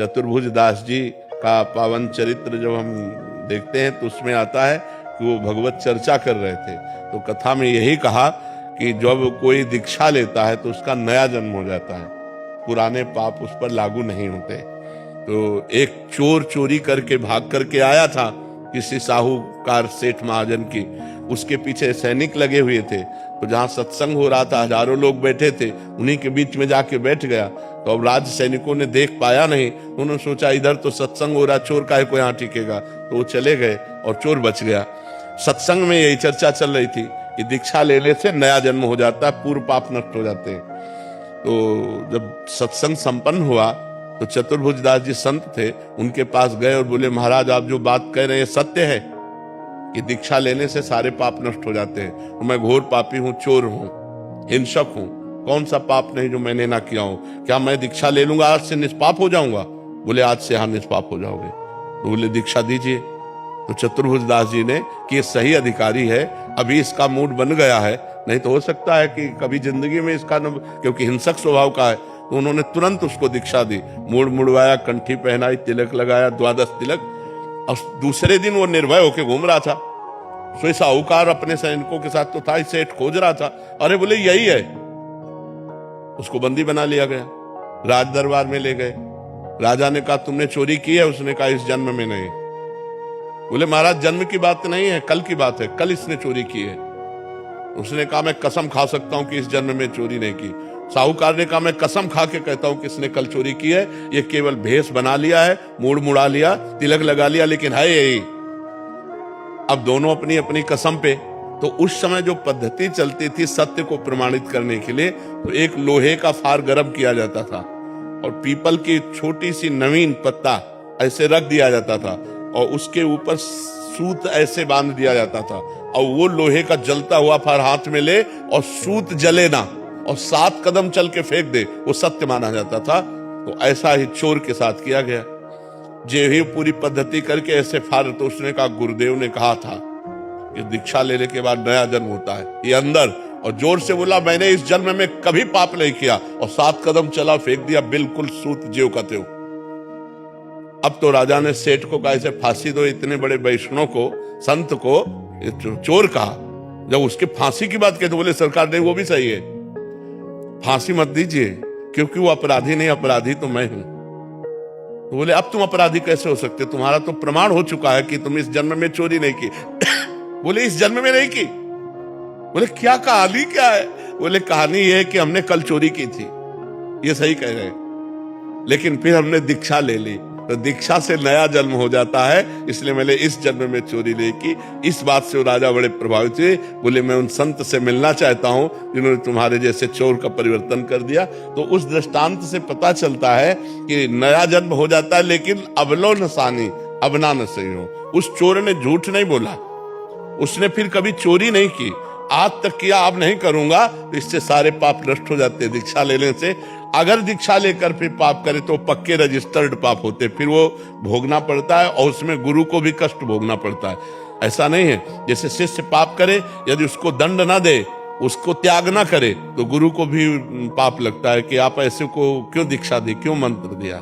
चतुर्भुज दास जी का पावन चरित्र जब हम देखते हैं तो उसमें आता है कि वो भगवत चर्चा कर रहे थे। तो कथा में यही कहा कि जब कोई दीक्षा लेता है तो उसका नया जन्म हो जाता है, पुराने पाप उस पर लागू नहीं होते। तो एक चोर चोरी करके भाग करके आया था किसी साहूकार सेठ महाजन की, उसके पीछे सैनिक लगे हुए थे। तो जहां सत्संग हो रहा था, हजारों लोग बैठे थे, उन्हीं के बीच में जाके बैठ गया। तो अब राज सैनिकों ने देख पाया नहीं, तो उन्होंने सोचा इधर तो सत्संग हो रहा, चोर काहे को यहाँ टिकेगा, तो वो चले गए और चोर बच गया। सत्संग में यही चर्चा चल रही थी कि दीक्षा लेने से नया जन्म हो जाता है, पूर्व पाप नष्ट हो जाते हैं। तो जब सत्संग संपन्न हुआ तो चतुर्भुज दास जी संत थे, उनके पास गए और बोले, महाराज आप जो बात कह रहे हैं सत्य है कि दीक्षा लेने से सारे पाप नष्ट हो जाते हैं? तो मैं घोर पापी हूं, चोर हूं, हिंसक हूं, कौन सा पाप नहीं जो मैंने ना किया हूं, क्या मैं दीक्षा ले लूंगा आज से निष्पाप हो जाऊंगा? बोले आज से हाँ निष्पाप हो जाओगे। तो बोले दीक्षा दीजिए। तो चतुर्भुज दास जी ने कि ये सही अधिकारी है, अभी इसका मूड बन गया है, नहीं तो हो सकता है कि कभी जिंदगी में इसका क्योंकि हिंसक स्वभाव का है। तो उन्होंने तुरंत उसको दीक्षा दी, मूड मुड़वाया, कंठी पहनाई, तिलक लगाया, 12 तिलक, और दूसरे दिन वो निर्भय होकर घूम रहा था। सोई साहूकार अपने सैनिकों के साथ तो था, सेठ खोज रहा था, अरे बोले यही है। उसको बंदी बना लिया गया, राज दरबार में ले गए। राजा ने कहा तुमने चोरी की है? उसने कहा इस जन्म में नहीं। बोले महाराज जन्म की बात नहीं है, कल की बात है, कल इसने चोरी की है। उसने कहा मैं कसम खा सकता हूं कि इस जन्म में चोरी नहीं की। साहूकार ने कहा मैं कसम खा के कहता हूं कि इसने कल चोरी की है, ये केवल भेष बना लिया है, मूड मुड़ा लिया, तिलक लगा लिया, लेकिन है यही। अब दोनों अपनी अपनी कसम पे। तो उस समय जो पद्धति चलती थी सत्य को प्रमाणित करने के लिए, तो एक लोहे का फार गर्म किया जाता था और पीपल की छोटी सी नवीन पत्ता ऐसे रख दिया जाता था और उसके ऊपर सूत ऐसे बांध दिया जाता था, और वो लोहे का जलता हुआ फार हाथ में ले और सूत जले ना और 7 कदम चल के फेंक दे, वो सत्य माना जाता था। तो ऐसा ही चोर के साथ किया गया। जे ही पूरी पद्धति करके ऐसे फार, तो उसने कहा गुरुदेव ने कहा था कि दीक्षा लेने के बाद नया जन्म होता है, ये अंदर, और जोर से बोला मैंने इस जन्म में कभी पाप नहीं किया, और 7 कदम चला, फेंक दिया, बिल्कुल सूत ज्यों का त्यों। अब तो राजा ने सेठ को कहा इसे फांसी दो, इतने बड़े वैष्णव को, संत को चोर कहा। जब उसके फांसी की बात कही तो बोले सरकार नहीं, वो भी सही है, फांसी मत दीजिए, क्योंकि वो अपराधी नहीं, अपराधी तो मैं हूं। तो बोले अब तुम अपराधी कैसे हो सकते, तुम्हारा तो प्रमाण हो चुका है कि तुम इस जन्म में चोरी नहीं की। बोले इस जन्म में नहीं की? बोले क्या कहानी क्या है? बोले कहानी ये है कि हमने कल चोरी की थी। ये सही कह रहे हैं, लेकिन फिर हमने दीक्षा ले ली, तो दीक्षा से नया जन्म हो जाता है, इसलिए मैंने इस जन्म में चोरी नहीं की। इस बात से राजा बड़े प्रभावित हुए, बोले मैं उन संत से मिलना चाहता हूं जिन्होंने तुम्हारे जैसे चोर का परिवर्तन कर दिया। तो उस दृष्टांत से पता चलता है कि नया जन्म हो जाता है, लेकिन अबलो नसानी अबना न सही हो। उस चोर ने झूठ नहीं बोला, उसने फिर कभी चोरी नहीं की, आज तक किया, अब नहीं करूंगा, तो इससे सारे पाप नष्ट हो जाते हैं दीक्षा लेने से। अगर दीक्षा लेकर फिर पाप करे तो पक्के रजिस्टर्ड पाप होते, फिर वो भोगना पड़ता है और उसमें गुरु को भी कष्ट भोगना पड़ता है। ऐसा नहीं है जैसे शिष्य पाप करे, यदि उसको दंड ना दे, उसको त्याग ना करे, तो गुरु को भी पाप लगता है कि आप ऐसे को क्यों दीक्षा दी, क्यों मंत्र दिया।